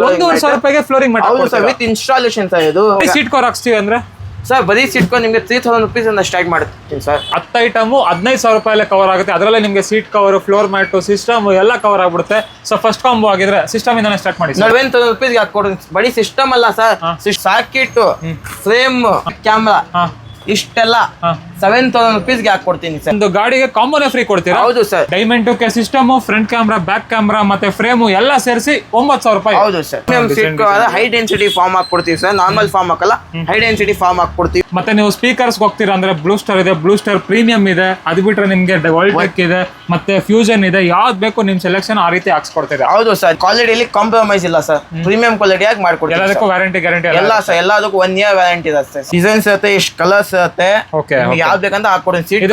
1,500 ರೂಪಾಯಿಗೆ flooring mat. ಹೌದು sir, with installation sir. ಇದು ಸೀಟ್ ಕವರ್ ಹಾಕ್ಸ್ತೀವಿ ಅಂದ್ರೆ ಸರ್ ಬರೀ ಸೀಟ್ ಕವರ್ ನಿಮಗೆ 3,000 rupees ಇಂದ ಸ್ಟಾರ್ಟ್ ಮಾಡ್ತೀನಿ ಸರ್. 10 ಐಟಮ್ 15,000 ರೂಪಾಯಿ ಕವರ್ ಆಗುತ್ತೆ. ಅದರಲ್ಲೇ ನಿಮಗೆ seat cover, floor mat, system ಎಲ್ಲ ಕವರ್ ಆಗ್ಬಿಡುತ್ತೆ. ಸೊ ಫಸ್ಟ್ ಕಾಂಬೋ ಆಗಿದ್ರೆ ಸಿಸ್ಟಮ್ ಇಂದಾನೆ ಸ್ಟಾರ್ಟ್ ಮಾಡಿ. 11,000 rupees ಹಾಕೊಡ್ತೀನಿ. ಬರೀ ಸಿಸ್ಟಮ್ ಅಲ್ಲ ಸರ್, ಸಾಕೆಟ್, ಫ್ರೇಮ್, ಕ್ಯಾಮ್ರಾ ಇಷ್ಟೆಲ್ಲ 7,000 rupees ಹಾಕೊಡ್ತೀನಿ ಸರ್. ಒಂದು ಗಾಡಿಗೆ ಕಾಂಬೋನೇ ಫ್ರೀ ಕೊಡ್ತೀರಾ? ಹೌದು sir. Diamond system, front camera, back camera ಮತ್ತೆ ಫ್ರೇಮ್ ಎಲ್ಲ ಸೇರಿಸಿ 9,000 ರೂಪಾಯಿ. ಹೌದು sir. Seat high density foam ಹಾಕೊಡ್ತೀವಿ ಸರ್, ನಾರ್ಮಲ್ ಫಾರ್ಮ್ ಹಾಕಲ್ಲ, ಹೈ ಡೆನ್ಸಿಟಿ ಫಾರ್ಮ್ ಹಾಕೊಡ್ತೀವಿ. ಮತ್ತೆ ನೀವು ಸ್ಪೀಕರ್ಸ್ ಹೋಗ್ತೀರಾ ಅಂದ್ರೆ ಬ್ಲೂ ಸ್ಟಾರ್ ಇದೆ, ಬ್ಲೂ ಸ್ಟಾರ್ ಪ್ರೀಮಿಯಂ ಇದೆ, ಅದು ಬಿಟ್ರೆ ನಿಮ್ಗೆ ವರ್ಲ್ಡ್ ಇದೆ, ಮತ್ತೆ ಫ್ಯೂಷನ್ ಇದೆ. ಯಾವ್ದು ಬೇಕು ನಿಮ್ ಸೆಲೆಕ್ಷನ್ ಆ ರೀತಿ ಹಾಕ್ಸ್ಕೊಡ್ತೀರಾ? ಹೌದು ಸರ್. ಕ್ವಾಲಿಟಿಯಲ್ಲಿ ಕಾಂಪ್ರಮೈಸ್ ಇಲ್ಲ ಸರ್, ಪ್ರೀಮಿಯಂ ಕ್ವಾಲಿಟಿ ಆಗಿ ಮಾಡ್ಕೊಡ್ತೀವಿ. ಎಲ್ಲದಕ್ಕೂ ವ್ಯಾರಂಟಿ ಗ್ಯಾರಂಟಿ ಎಲ್ಲ ಸರ್, ಎಲ್ಲದಕ್ಕೂ 1 year ವ್ಯಾರಂಟಿ ಇರುತ್ತೆ. ಡಿಸೈನ್ಸ್ ಇರುತ್ತೆ, ಎಷ್ಟು ಕಲರ್ಸ್ ಇರುತ್ತೆ, ಯಾವ್ದು ಬೇಕಂತ ಹಾಕೊಡ್ತೀನಿ. ಸೀಟ್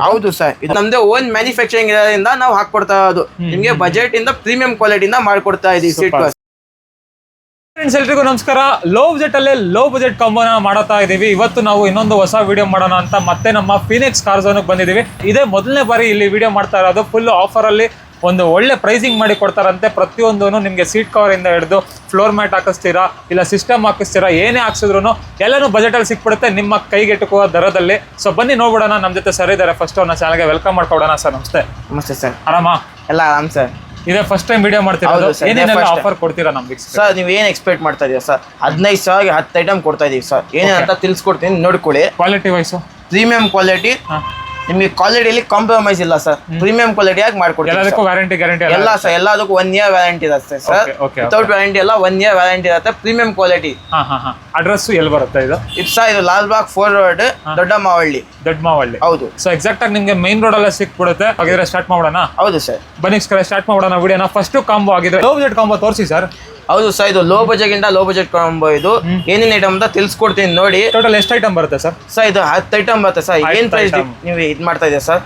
ಹೌದು ಸರ್, ಇದು ನಮ್ದೇ ಓನ್ ಮ್ಯಾನುಫ್ಯಾಕ್ಚರಿಂಗ್ ಇರೋದ್ರಿಂದ ನಾವು ಹಾಕೊಡ್ತಾ ಇರೋದು. ನಿಮ್ಗೆ ಬಜೆಟ್ ಇಂದ ಪ್ರೀಮಿಯಂ ಕ್ವಾಲಿಟಿಯಿಂದ ಮಾಡ್ಕೊಡ್ತಾ ಇದೀವಿ ಸೀಟ್. ಫ್ರೆಂಡ್ಸ್ ಎಲ್ರಿಗೂ ನಮಸ್ಕಾರ. ಲೋ ಬಜೆಟ್ ಅಲ್ಲೇ ಲೋ ಬಜೆಟ್ ಕಾಂಬೋನ ಮಾಡ್ತಾ ಇದೀವಿ. ಇವತ್ತು ನಾವು ಇನ್ನೊಂದು ಹೊಸ ವಿಡಿಯೋ ಮಾಡೋಣ ಅಂತ ಮತ್ತೆ ನಮ್ಮ ಫೀನಿಕ್ಸ್ ಕಾರ್ ಝೋನ್ ಬಂದಿದೀವಿ. ಇದೇ ಮೊದಲನೇ ಬಾರಿ ಇಲ್ಲಿ ವಿಡಿಯೋ ಮಾಡ್ತಾ ಇರೋದು. ಫುಲ್ ಆಫರ್ ಅಲ್ಲಿ ಒಂದು ಒಳ್ಳೆ ಪ್ರೈಸಿಂಗ್ ಮಾಡಿ ಕೊಡ್ತಾರಂತೆ. ಪ್ರತಿಯೊಂದು ನಿಮಗೆ ಸೀಟ್ ಕವರ್ ಇಂದ ಹಿಡಿದು ಫ್ಲೋರ್ ಮ್ಯಾಟ್ ಹಾಕಿಸ್ತೀರಾ, ಇಲ್ಲ ಸಿಸ್ಟಮ್ ಹಾಕಿಸ್ತೀರಾ, ಏನೇ ಹಾಕ್ಸಿದ್ರು ಎಲ್ಲನೂ ಬಜೆಟ್ ಅಲ್ಲಿ ಸಿಕ್ಬಿಡುತ್ತೆ ನಿಮ್ಮ ಕೈಗೆಟುಕುವ ದರದಲ್ಲಿ. ಸೊ ಬನ್ನಿ ನೋಡ್ಬಿಡೋಣ. ನಮ್ಮ ಜೊತೆ ಸರ್ ಇದ್ದಾರೆ. ಫಸ್ಟ್ ಅವ್ರನ್ನ ಚಾನಲ್ಗೆ ವೆಲ್ಕಮ್ ಮಾಡ್ಕೊಡೋಣ. ಸರ್ ನಮಸ್ತೆ. ನಮಸ್ತೆ ಸರ್. ಆರಾಮ? ಎಲ್ಲ ಆರಾಮ್ ಸರ್. ಇದೇ ಫಸ್ಟ್ ಟೈಮ್ ವಿಡಿಯೋ ಮಾಡ್ತೀರಾ? ಏನೇನೆಲ್ಲ ಆಫರ್ ಕೊಡ್ತೀರಾ ನಮ್ಗೆ ಸರ್? ನೀವು ಏನ್ ಎಕ್ಸ್ಪೆಕ್ಟ್ ಮಾಡ್ತಾ ಇದೀರಾ ಸರ್? 15,000ಗೆ 10 ಐಟಮ್ ಕೊಡ್ತಾ ಇದೀವಿ ಸರ್. ಏನೇನಂತ ತಿಳಿಸ್ಕೊಡ್ತೀನಿ, ನೋಡ್ಕೊಳ್ಳಿ. ಕ್ವಾಲಿಟಿ ವೈಸು ಪ್ರೀಮಿಯಂ ಕ್ವಾಲಿಟಿ, ನಿಮಗೆ ಕ್ವಾಲಿಟಿಯಲ್ಲಿ ಕಾಂಪ್ರಮೈಸ್ ಇಲ್ಲ ಸರ್, ಪ್ರೀಮಿಯಂ ಕ್ವಾಲಿಟಿ ಆಗಿ ಮಾಡ್ಕೊಡ್ತೀವಿ. ಎಲ್ಲದಕ್ಕೂ ವ್ಯಾರಂಟಿ ಗ್ಯಾರಂಟಿ ಎಲ್ಲ ಸರ್, ಎಲ್ಲದಕ್ಕೂ 1 year ವ್ಯಾರಂಟಿ ಇರುತ್ತೆ ಸರ್. ವಿತೌಟ್ ವ್ಯಾರಂಟಿ ಎಲ್ಲ 1 year ವ್ಯಾರಂಟಿ ಇರುತ್ತೆ. Premium quality. ಅಡ್ರೆಸ್ ಎಲ್ಲಿ ಬರುತ್ತೆ ಇದು? ಇದು ಲಾಲ್ಬಾಗ್ 4 road, ದೊಡ್ಡ ಮಾವಳ್ಳಿ. ಹೌದು. ಸೊ ಎಕ್ಸಾಕ್ಟ್ ಆಗಿ ನಿಮ್ಗೆ ಮೈನ್ ರೋಡ್ ಅಲ್ಲೇ ಸಿಕ್ಬಿಡುತ್ತೆ. ಹಾಗಿದ್ರೆ ಸ್ಟಾರ್ಟ್ ಮಾಡೋಣ. ಹೌದು ಸರ್, ಬನ್ನಿ ಸ್ಟಾರ್ಟ್ ಮಾಡೋಣ ವಿಡಿಯೋನ. ಫಸ್ಟ್ ಕಾಂಬೋ ಆಗಿದೆ, ಲೋ ಬಜೆಟ್ ಕಾಂಬೋ ತೋರಿಸಿ ಸರ್. ಹೌದು ಸರ್, ಇದು ಲೋ ಬಜೆಟ್ ಇಂದ ಲೋ ಬಜೆಟ್ ಕಾಂಬೋ. ಇದು ಏನೇನ್ ಐಟಮ್ ಅಂತ ತಿಳಿಸ್ಕೊಡ್ತೀನಿ ನೋಡಿ. ಟೋಟಲ್ ಎಷ್ಟು ಐಟಮ್ ಬರುತ್ತೆ ಸರ್? ಸರ್ ಇದು 10 ಐಟಮ್ ಬರುತ್ತೆ ಸರ್. ಏನ್ ಪ್ರೈಸ್ ನೀವು ಇದು ಮಾಡ್ತಾ ಇದೀರಾ ಸರ್?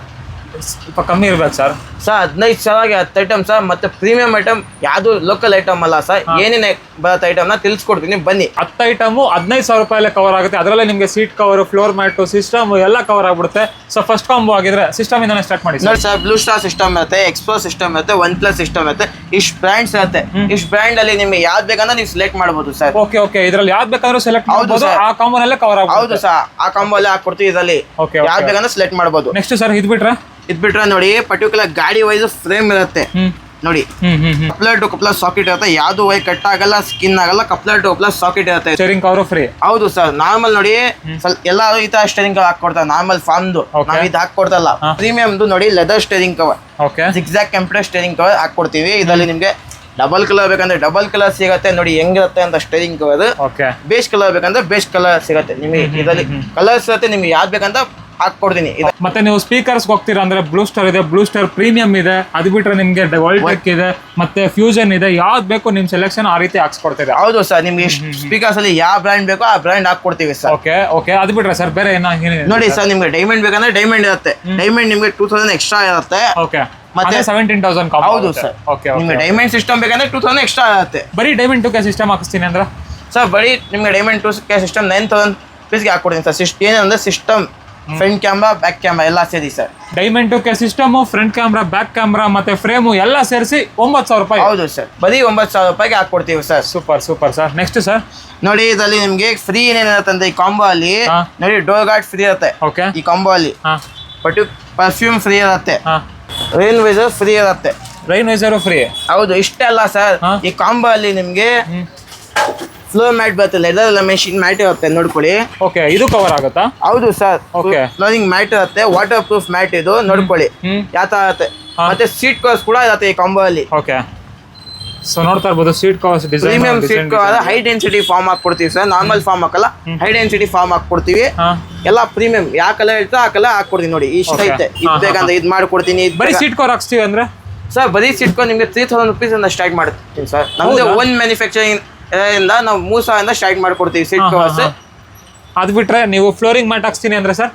ಸ್ವಲ್ಪ ಕಮ್ಮಿ ಇರ್ಬೇಕು ಸರ್. 15,000ಗೆ 10 item sir. ಮತ್ತೆ ಪ್ರೀಮಿಯಂ ಐಟಮ್ ಯಾವ್ದು ಲೋಕಲ್ ಐಟಮ್ ಅಲ್ಲ ಸರ್. ಏನೇನೆ ಬರುತ್ತೆ ಐಟಮ್ ನ ತಿಳಿಸ್ಕೊಡ್ತೀನಿ ಬನ್ನಿ. 10 ಐಟಮ್ 15,000 ರೂಪಾಯಿ ಕವರ್ ಆಗುತ್ತೆ. ಅದರಲ್ಲೇ ನಿಮ್ಗೆ seat cover, floor mat, system ಎಲ್ಲ ಕವರ್ ಆಗ್ಬಿಡುತ್ತೆ. ಸೊ ಫಸ್ಟ್ ಕಾಂಬೋ ಆಗಿದ್ರೆ ಸಿಸ್ಟಮ್ ಇಂದಾನೆ ಸ್ಟಾರ್ಟ್ ಮಾಡಿ ನೋಡಿ ಸರ್. ಬ್ಲೂ ಸ್ಟಾರ್ ಸಿಸ್ಟಮ್ ಇರುತ್ತೆ, ಎಕ್ಸ್ಪ್ರೋ ಸಿಸ್ಟಮ್ ಇರುತ್ತೆ, OnePlus ಸಿಸ್ಟಮ್ ಇರುತ್ತೆ. ಇಷ್ಟು ಬ್ರ್ಯಾಂಡ್ಸ್ ಇರುತ್ತೆ. ಇಷ್ಟು ಬ್ರ್ಯಾಂಡ್ ಅಲ್ಲಿ ನಿಮ್ಗೆ ಯಾವ್ದು ಬೇಕಂದ್ರೆ ನೀವು ಸೆಲೆಕ್ಟ್ ಮಾಡಬಹುದು ಸರ್. ಓಕೆ ಇದ್ರಲ್ಲಿ ಯಾವ್ದು ಬೇಕಾದ್ರೂ ಸೆಲೆಕ್ಟ್ ಮಾಡಬಹುದು. ಆ ಕಾಂಬೋನಲ್ಲೇ ಕವರ್ ಆಗುತ್ತೆ. ಹೌದು ಸರ್, ಆ ಕಾಂಬೋ ಅಲ್ಲೇ ಹಾಕೊಡ್ತೀವಿ. ಇದರಲ್ಲಿ ಯಾವ್ದು ಬೇಕಂದ್ರೆ ಸೆಲೆಕ್ಟ್ ಮಾಡಬಹುದು. ನೆಕ್ಸ್ಟ್ ಸರ್ ಇದ್ ಬಿಟ್ರೆ ನೋಡಿ, ಪರ್ಟಿಕ್ಯುಲರ್ ಗಾಡಿ ವೈಸ್ ಫ್ರೇಮ್ ಇರುತ್ತೆ ನೋಡಿ. ಕಪ್ಲರ್ ಟು ಕಪ್ಲರ್ ಸಾಕೆಟ್ ಇರುತ್ತೆ. ಯಾವ್ದು ವೈ ಕಟ್ ಆಗಲ್ಲ, ಸ್ಕಿನ್ ಆಗಲ್ಲ. ಕಪ್ಲರ್ ಟು ಕಪ್ಲರ್ ಸಾಕೆಟ್ ಇರುತ್ತೆ. Steering cover free. ಹೌದು ಸರ್. ನಾರ್ಮಲ್ ನೋಡಿ, ಎಲ್ಲಾರು ಈ ತರ ಸ್ಟೇರಿಂಗ್ ಕವರ್ ಹಾಕೊಡ್ತಾರೆ. ನಾರ್ಮಲ್ ಫಾರ್ಮ್ದು ನಾವ್ ಇದು ಹಾಕೊಡ್ತಲ್ಲ. ಪ್ರೀಮಿಯಮ್ದು ನೋಡಿ, leather steering cover, zigzag computer steering cover ಹಾಕೊಡ್ತೀವಿ. ಇದರಲ್ಲಿ ನಿಮ್ಗೆ ಡಬಲ್ ಕಲರ್ ಬೇಕಂದ್ರೆ ಡಬಲ್ ಕಲರ್ ಸಿಗತ್ತೆ. ನೋಡಿ ಹೆಂಗಿರುತ್ತೆ ಅಂತ ಸ್ಟೇರಿಂಗ್ ಕವರ್. ಬೇಸ್ ಕಲರ್ ಬೇಕಂದ್ರೆ ಬೇಸ್ ಕಲರ್ ಸಿಗತ್ತೆ ನಿಮಗೆ. ಇದರಲ್ಲಿ ಕಲರ್ಸ್ ಇರುತ್ತೆ, ನಿಮ್ಗೆ ಯಾವ್ದು ಬೇಕಂತ ಹಾಕೊಡ್ತೀನಿ. ಮತ್ತೆ ನೀವು ಸ್ಪೀಕರ್ಸ್ ಹೋಗ್ತೀರಾ ಅಂದ್ರೆ ಬ್ಲೂ ಸ್ಟಾರ್ ಇದೆ, ಬ್ಲೂ ಸ್ಟಾರ್ ಪ್ರೀಮಿಯಂ ಇದೆ, ಅದು ಬಿಟ್ರೆ ನಿಮ್ಗೆ ವರ್ಲ್ಡ್ ಇದೆ, ಮತ್ತೆ ಫ್ಯೂಷನ್ ಇದೆ. ಯಾವ್ದು ಬೇಕು ನಿಮ್ ಸೆಲೆಕ್ಷನ್ ಆ ರೀತಿ ಹಾಕ್ಸ್ಕೊಡ್ತೀರಾ? ಹೌದು ಸರ್. ನಿಮ್ಗೆ ಸ್ಪೀಕರ್ಸ್ ಅಲ್ಲಿ ಯಾವ ಬ್ರ್ಯಾಂಡ್ ಬೇಕೋ ಆ ಬ್ರ್ಯಾಂಡ್ ಹಾಕೊಡ್ತೀವಿ ಸರ್. ಓಕೆ ಅದು ಬಿಟ್ರೆ ಸರ್ ಬೇರೆ ನೋಡಿ ಸರ್, ನಿಮ್ಗೆ ಡೈಮಂಡ್ ಬೇಕಂದ್ರೆ ಡೈಮಂಡ್ ಇರುತ್ತೆ. ಡೈಮಂಡ್ ನಿಮ್ಗೆ 2,000 ಎಕ್ಸ್ಟ್ರಾ ಇರುತ್ತೆ. ಮತ್ತೆ 17,000. ಹೌದು ಸರ್. ನಿಮ್ಗೆ ಡೈಮಂಡ್ ಸಿಸ್ಟಮ್ ಬೇಕಂದ್ರೆ 2,000 ಎಕ್ಸ್ಟ್ರಾ ಆಗುತ್ತೆ. ಬರೀ ಡೈಮಂಡ್ 2K ಸಿಸ್ಟಮ್ ಹಾಕಿಸ್ತೀನಿ ಅಂದ್ರೆ ಸರ್, ಬರೀ ನಿಮ್ಗೆ ಡೈಮಂಡ್ 2K ಸಿಸ್ಟಮ್ 9,000 rupees ಹಾಕೊಡ್ತೀನಿ ಸರ್. ಏನಂದ್ರೆ system, front camera, back camera ಎಲ್ಲ ಸೇರಿ sir. Diamond 2K system, front camera, back camera ಮತ್ತೆ ಫ್ರೇಮ್ ಎಲ್ಲ ಸೇರಿಸಿ 9,000 ರೂಪಾಯಿ. ಹೌದು ಸರ್, ಬರೀ 9,000 ರೂಪಾಯಿಗೆ ಹಾಕೊಡ್ತೀವಿ sir. Super sir. Next sir ನೋಡಿ, ಇದರಲ್ಲಿ ನಿಮ್ಗೆ ಫ್ರೀ ಏನೇನಿರುತ್ತೆ ಈ ಕಾಂಬೋ ಅಲ್ಲಿ ನೋಡಿ. ಡೋರ್ ಗಾರ್ಡ್ ಫ್ರೀ ಇರುತ್ತೆ ಈ ಕಾಂಬೋ ಅಲ್ಲಿ. ಪರ್ಫ್ಯೂಮ್ ಫ್ರೀ ಇರುತ್ತೆ. ರೈನ್ ವೈಸರ್ ಫ್ರೀ ಇರುತ್ತೆ. Rain visor free. ಹೌದು. ಇಷ್ಟೇ ಅಲ್ಲ ಸರ್, ಈ ಕಾಂಬೋ ಅಲ್ಲಿ ನಿಮ್ಗೆ ಫ್ಲೋರ್ ಮ್ಯಾಟ್ ಬರುತ್ತೆ. ಲೆದರ್ ಮೆಷಿನ್ ಮ್ಯಾಟ್ ಇರುತ್ತೆ, ನೋಡ್ಕೊಳ್ಳಿ. ಇದು ಕವರ್ ಆಗುತ್ತಾ? ಹೌದು ಸರ್. ಫ್ಲೋರಿಂಗ್ ಮ್ಯಾಟ್ ಇರುತ್ತೆ, ವಾಟರ್ ಪ್ರೂಫ್ ಮ್ಯಾಟ್. ಇದು ನೋಡ್ಕೊಳ್ಳಿ ಯಾವ ತರ ಇರುತ್ತೆ. ಮತ್ತೆ ಸೀಟ್ ಕವರ್ಸ್ ಕೂಡ ಇರುತ್ತೆ ಈ ಕಾಂಬೋ ಅಲ್ಲಿ. ಸೊ ನೋಡ್ತಾ ಇರ್ಬೋದು, seat covers design. Premium seat cover high density foam ಹಾಕೊಡ್ತೀವಿ ಸರ್. ನಾರ್ಮಲ್ ಫಾರ್ಮ್ ಹಾಕಲ್ಲ, ಹೈ ಡೆನ್ಸಿಟಿ ಫಾರ್ಮ್ ಹಾಕೊಡ್ತೀವಿ. ಎಲ್ಲ ಪ್ರೀಮಿಯಂ ಯಾವ ಕಲರ್ ಇರ್ತೋ ಆ ಕಲರ್ ಹಾಕೊಡ್ತೀನಿ. ನೋಡಿ ಇಷ್ಟ ಐತೆ. ಇದು ಬೇಕಂದ್ರೆ ಇದು ಮಾಡ್ಕೊಡ್ತೀನಿ. ಬರೀ ಸೀಟ್ ಕವರ್ ಹಾಕ್ಸ್ತೀವಿ ಅಂದ್ರೆ ಸರ್, ಬರೀ ಸೀಟ್ ಕವರ್ ನಿಮ್ಗೆ 3,000 rupees ಇಂದ ಸ್ಟಾರ್ಟ್ ಮಾಡ್ತೀನಿ ಸರ್. ನಮ್ದು ಓನ್ ಮ್ಯಾನುಫ್ಯಾಕ್ಚರಿಂಗ್ ಇಂದ ನಾವು 3,000 ಸ್ಟಾರ್ಟ್ ಮಾಡ್ಕೊಡ್ತೀವಿ ಸೀಟ್ ಕವರ್ಸ್. ಅದು ಬಿಟ್ರೆ ನೀವು ಫ್ಲೋರಿಂಗ್ ಮ್ಯಾಟ್ ಹಾಕ್ಸ್ತೀನಿ ಅಂದ್ರೆ ಸರ್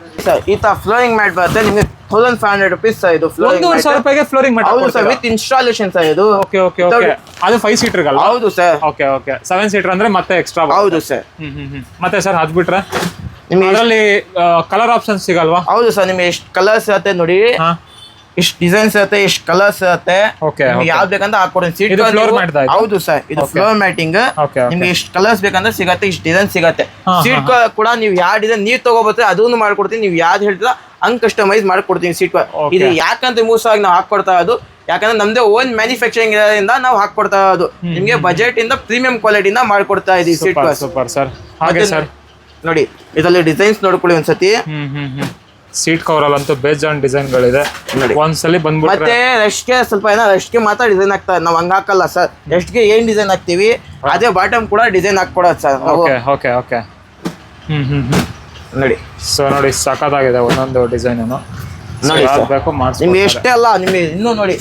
ಈ ತರ ಫ್ಲೋರಿಂಗ್ ಮ್ಯಾಟ್ ಬರುತ್ತೆ ನಿಮ್ಗೆ 1,500 rupees ಸರ್. ಇದು 1,500 ರೂಪಾಯಿಗೆ ಫ್ಲೋರಿಂಗ್ ಮ್ಯಾಟ್. ಹೌದು ಸರ್, ವಿತ್ ಇನ್ಸ್ಟಾಲೇಷನ್ ಸರ್ ಇದು. ಅದು 5 ಸೀಟರ್ ಅಲ್ಲ? ಹೌದು ಸರ್. 7 ಸೀಟರ್ ಅಂದ್ರೆ ಮತ್ತೆ ಎಕ್ಸ್ಟ್ರಾ. ಹೌದು ಸರ್. ಮತ್ತೆ ಸರ್ ಅದು ಬಿಟ್ರೆ ನಿಮ್ಗೆ ಅದರಲ್ಲಿ ಕಲರ್ ಆಪ್ಷನ್ ಸಿಗಲ್ವಾ? ಹೌದು ಸರ್, ನಿಮ್ಗೆ ಎಷ್ಟು ಕಲರ್ಸ್ ಇರುತ್ತೆ ನೋಡಿ. ಇಷ್ಟು ಡಿಸೈನ್ಸ್ ಇರುತ್ತೆ, ಇಷ್ಟು ಕಲರ್ಸ್ ಇರುತ್ತೆ. Okay, ನಿಮ್ಗೆ ಯಾವ್ದು ಬೇಕಂತ ಹಾಕೊಡ್ತೀನಿ. ಸೀಟ್ ಇದು floor mat ದ ಇದು? ಹೌದು ಸರ್, ಇದು ಫ್ಲೋರ್ ಮ್ಯಾಟಿಂಗ್. Okay, ನಿಮ್ಗೆ ಇಷ್ಟು ಕಲರ್ಸ್ ಬೇಕಂದ್ರೆ ಸಿಗತ್ತೆ, ಇಷ್ಟು ಡಿಸೈನ್ ಸಿಗತ್ತೆ. ಸೀಟ್ ಕೂಡ ನೀವು ಯಾವ ಡಿಸೈನ್ ನೀವು ತಗೋಬತ್ತೆ ಅದನ್ನು ಮಾಡ್ಕೊಡ್ತೀನಿ. ನೀವು ಯಾವ್ದು ಹೇಳ್ತೀರಾ ಹಂಗ್ ಕಸ್ಟಮೈಸ್ ಮಾಡ್ಕೊಡ್ತೀನಿ ಸೀಟ್. ಇದು ಯಾಕಂತ ಮೂಸವಾಗಿ ನಾವು ಹಾಕೊಡ್ತಾ ಇರೋದು, ಯಾಕಂದ್ರೆ ನಮ್ದೇ ಓನ್ ಮ್ಯಾನುಫ್ಯಾಕ್ಚರಿಂಗ್ ಇರೋದ್ರಿಂದ ನಾವು ಹಾಕೊಡ್ತಾ ಇರೋದು. ನಿಮ್ಗೆ ಬಜೆಟ್ ಇಂದ ಪ್ರೀಮಿಯಂ ಕ್ವಾಲಿಟಿನ ಮಾಡ್ಕೊಡ್ತಾ ಇದೀವಿ ಸೀಟ್. Super sir. ಹಾಗೆ ಸರ್ ನೋಡಿ, ಇದರಲ್ಲಿ ಡಿಸೈನ್ಸ್ ನೋಡ್ಕೊಳ್ಳಿ ಒಂದ್ಸತಿ. ಸೀಟ್ ಕವರ್ ಅಲ್ಲಂತೂ ಬೇಜಾನ್ ಡಿಸೈನ್ ಗಳಿದೆ. ಒಂದ್ಸಲಿ ಬಂದ್ಬಿಟ್ರೆ ಮತ್ತೆ ರೆಸ್ಟ್ಗೆ ಸ್ವಲ್ಪ ಏನೋ ರೆಸ್ಟ್ಗೆ ಮಾತ್ರ ಡಿಸೈನ್ ಆಗ್ತಾ ನಾವು ಹಂಗ ಹಾಕಲ್ಲ ಸರ್. ರೆಸ್ಟ್ಗೆ ಏನ್ ಡಿಸೈನ್ ಹಾಕ್ತಿವಿ ಅದೇ ಬಾಟಮ್ ಕೂಡ ಡಿಸೈನ್ ಹಾಕೊಡೋದು ಸರ್ ನಾವು. Okay okay. ನೋಡಿ ಸೊ ನೋಡಿ ಸಖತ್ತಾಗಿದೆ ಒಂದೊಂದು ಡಿಸೈನ್. ನೋಡಿ ನಿಮ್ಗೆ ಎಷ್ಟೇ ಅಲ್ಲ, ನಿಮ್ಗೆ ಇನ್ನೂ ನೋಡಿ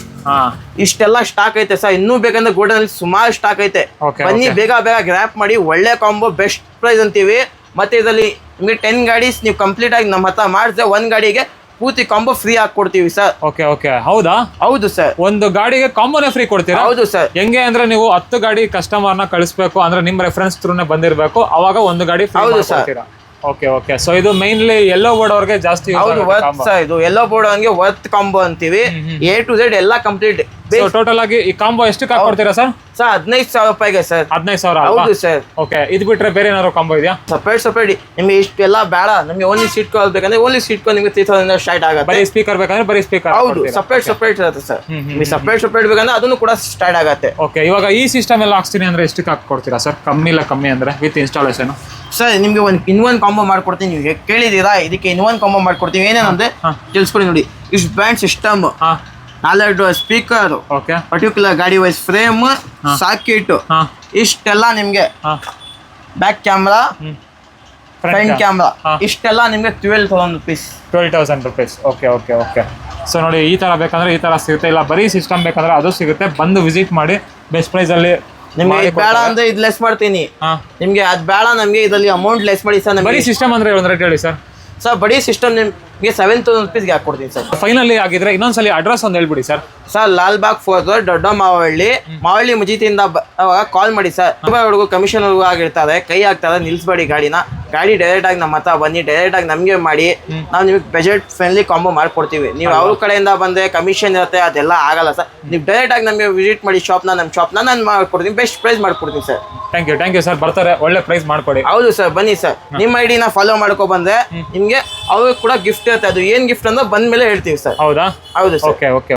ಇಷ್ಟೆಲ್ಲ ಸ್ಟಾಕ್ ಐತೆ ಸರ್. ಇನ್ನೂ ಬೇಕಂದ್ರೆ ಗೋಲ್ಡನ್ ಅಲ್ಲಿ ಸುಮಾರು ಸ್ಟಾಕ್ ಐತೆ. ಬನ್ನಿ ಬೇಗ ಬೇಗ ಗ್ರ್ಯಾಪ್ ಮಾಡಿ. ಒಳ್ಳೆ ಕಾಂಬೋ, ಬೆಸ್ಟ್ ಪ್ರೈಸ್ ಅಂತೀವಿ. ಮತ್ತೆ ಇದರಲ್ಲಿ ನಿಮ್ಗೆ 10 ಗಾಡೀಸ್ ನೀವು ಕಂಪ್ಲೀಟ್ ಆಗಿ ನಮ್ಮ ಹತ್ರ ಮಾಡಿದ್ರೆ 1 ಗಾಡಿಗೆ ಪೂರ್ತಿ ಕಾಂಬೋ ಫ್ರೀ ಹಾಕೊಡ್ತೀವಿ ಸರ್. ಓಕೆ ಹೌದಾ? ಹೌದು ಸರ್. ಒಂದು ಗಾಡಿಗೆ ಕಾಂಬೋನೇ ಫ್ರೀ ಕೊಡ್ತೀರಾ? ಹೌದು ಸರ್. ಹೆಂಗೆ ಅಂದ್ರೆ ನೀವು 10 ಗಾಡಿ ಕಸ್ಟಮರ್ನ ಕಳಿಸ್ಬೇಕು ಅಂದ್ರೆ ನಿಮ್ ರೆಫರೆನ್ಸ್ ಥ್ರೂನೇ ಬಂದಿರಬೇಕು, ಅವಾಗ ಒಂದು ಗಾಡಿ ಫ್ರೀ ಕೊಡ್ತೀರಾ? ಓಕೆ. ಸೊ ಇದು ಮೈನ್ಲಿ ಯೆಲ್ಲೋ ಬೋರ್ಡ್ ಅವ್ರಿಗೆ ಜಾಸ್ತಿ. ಹೌದು, ವರ್ತ್ ಸರ್. ಇದು ಯೆಲ್ಲೋ ಬೋರ್ಡ್ ಹಂಗೆ ವರ್ತ್ ಕಾಂಬೋ ಅಂತೀವಿ. A to Z ಎಲ್ಲ ಕಂಪ್ಲೀಟ್. ಟೋಟಲ್ ಆಗಿ ಈ ಕಾಂಬೋ ಎಷ್ಟಕ್ಕೆ ಹಾಕೊಡ್ತೀರಾ ಸರ್? ಸರ್ 15,000 ರೂಪಾಯಿಗೆ ಸರ್. 15,000? ಹೌದು ಸರ್. ಓಕೆ, ಇದು ಬಿಟ್ರೆ ಬೇರೆ ಏನಾದ್ರು ಕಾಂಬೋ ಇದೆಯಾ? ಸಪರೇಟ್ ನಿಮ್ಗೆ ಇಷ್ಟೆಲ್ಲ ಬೇಡ. ನಮಗೆ ಓನ್ಲಿ ಸೀಟ್ ಕಾಲ್ ಬೇಕಂದ್ರೆ ಓನ್ಲಿ ಸೀಟ್ ಕಾಲ್ ನಿಮಗೆ 3,000 ಸ್ಟಾರ್ಟ್ ಆಗುತ್ತೆ. ಬರೀ ಸ್ಪೀಕರ್ ಬೇಕಂದ್ರೆ ಬರೀ ಸ್ಪೀಕರ್. ಹೌದು, ಸಪರೇಟ್ ಇರುತ್ತೆ ಸರ್. ನಿಮಗೆ ಸಪರೇಟ್ ಬೇಕಂದ್ರೆ ಅದನ್ನು ಕೂಡ ಸ್ಟಾರ್ಟ್ ಆಗುತ್ತೆ. ಓಕೆ, ಇವಾಗ ಈ ಸಿಸ್ಟಮ್ ಎಲ್ಲ ಹಾಕ್ಸ್ತೀನಿ ಅಂದ್ರೆ ಎಷ್ಟಕ್ಕೆ ಹಾಕೊಡ್ತೀರಾ ಸರ್? ಕಮ್ಮಿ ಅಂದ್ರೆ ವಿತ್ ಇನ್ಸ್ಟಾಲೇಷನ್ ಸರ್ ನಿಮ್ಗೆ ಇನ್ನೊಂದು ಕಾಂಬೋ ಮಾಡ್ಕೊಡ್ತೀನಿ. ನೀವು ಕೇಳಿದೀರಾ, ಇದಕ್ಕೆ ಇನ್ನೊಂದು ಕಾಂಬೋ ಮಾಡ್ಕೊಡ್ತೀವಿ. ಏನೇನಂದ್ರೆ ತಿಳಿಸ್ಕೊಡಿ ನೋಡಿ. ಇಷ್ಟು ಬ್ಯಾಂಡ್ ಸಿಸ್ಟಮ್, 4 ಸ್ಪೀಕರ್, ಪರ್ಟಿಕ್ಯುಲರ್ ಗಾಡಿ ವೈಸ್ ಫ್ರೇಮ್, ಸಾಕೆಟ್, ಇಷ್ಟೆಲ್ಲ ನಿಮ್ಗೆ ಬ್ಯಾಕ್ ಕ್ಯಾಮ್ರಾ, ಫ್ರಂಟ್ ಕ್ಯಾಮ್ರಾ, ಇಷ್ಟೆಲ್ಲ ನಿಮ್ಗೆ 12,000 rupees. 12,000 rupees. ಓಕೆ. ಸೊ ನೋಡಿ, ಈ ತರ ಬೇಕಂದ್ರೆ ಈ ತರ ಸಿಗುತ್ತೆ, ಇಲ್ಲ ಬರೀ ಸಿಸ್ಟಮ್ ಬೇಕಂದ್ರೆ ಅದು ಸಿಗುತ್ತೆ. ಬಂದು ವಿಸಿಟ್ ಮಾಡಿ, ಬೆಸ್ಟ್ ಪ್ರೈಸ್ ಅಲ್ಲಿ. ನಿಮ್ಗೆ ಬೇಡ ಅಂದ್ರೆ ಇದು ಲೆಸ್ ಮಾಡ್ತೀನಿ. ನಿಮ್ಗೆ ಅದ್ ಬೇಡ, ನಮ್ಗೆ ಇದರಲ್ಲಿ ಅಮೌಂಟ್ ಲೆಸ್ ಮಾಡಿ ಸರ್. ಬರೀ ಸಿಸ್ಟಮ್ ಅಂದ್ರೆ ಒಂದು ರೇಟ್ ಹೇಳಿ ಸರ್. ಸರ್ ಬರೀ ಸಿಸ್ಟಮ್ ನಿಮ್ಗೆ 7,000 rupeesಗೆ ಹಾಕೊಡ್ತೀನಿ ಸರ್. ಫೈನಲಿ ಆಗಿದ್ರೆ ಇನ್ನೊಂದ್ಸಲಿ ಅಡ್ರೆಸ್ ಒಂದು ಹೇಳ್ಬಿಡಿ ಸರ್. ಸರ್ ಲಾಲ್ಬಾಗ್ 4 ದೊಡ್ಡ ಮಾವಳ್ಳಿ ಮುಜಿತಿಯಿಂದ ಕಾಲ್ ಮಾಡಿ ಸರ್. ಹುಡುಗ ಕಮಿಷನ್ ಆಗಿರ್ತಾರೆ, ಕೈ ಹಾಕ್ತಾರೆ, ನಿಲ್ಸ್ಬೇಡಿ ಗಾಡಿನ. ಗಾಡಿ ಡೈರೆಕ್ಟ್ ಆಗಿ ನಮ್ಮ ಹತ್ರ ಬನ್ನಿ, ಡೈರೆಕ್ಟ್ ಆಗಿ ನಮಗೆ ಮಾಡಿ. ನಾವು ನಿಮಗೆ ಬಜೆಟ್ ಫ್ರೆಂಡ್ಲಿ ಕಾಂಬೋ ಮಾಡ್ಕೊಡ್ತೀವಿ. ನೀವು ಅವ್ರ ಕಡೆಯಿಂದ ಬಂದ್ರೆ ಕಮಿಷನ್ ಇರುತ್ತೆ, ಅದೆಲ್ಲ ಆಗಲ್ಲ ಸರ್. ನೀವು ಡೈರೆಕ್ಟ್ ಆಗಿ ನಮಗೆ ವಿಸಿಟ್ ಮಾಡಿ ನಮ್ಮ ಶಾಪ್ನ ನಾನು ಮಾಡ್ಕೊಡ್ತೀನಿ, ಬೆಸ್ಟ್ ಪ್ರೈಸ್ ಮಾಡ್ಕೊಡ್ತೀನಿ ಸರ್. Thank you sir. ಬರ್ತಾರೆ, ಒಳ್ಳೆ ಪ್ರೈಸ್ ಮಾಡ್ಕೊಡಿ. ಹೌದು ಸರ್, ಬನ್ನಿ ಸರ್. ನಿಮ್ಮ ಐಡಿನ ಫಾಲೋ ಮಾಡ್ಕೊ ಬಂದ್ರೆ ನಿಮ್ಗೆ ಅವ್ರಿಗೆ ಕೂಡ ಗಿಫ್ಟ್ ಇರುತ್ತೆ. ಅದು ಏನ್ ಗಿಫ್ಟ್ ಅಂತ ಬಂದ್ಮೇಲೆ ಹೇಳ್ತೀವಿ ಸರ್. ಹೌದಾ? ಹೌದು ಸರ್. ಓಕೆ.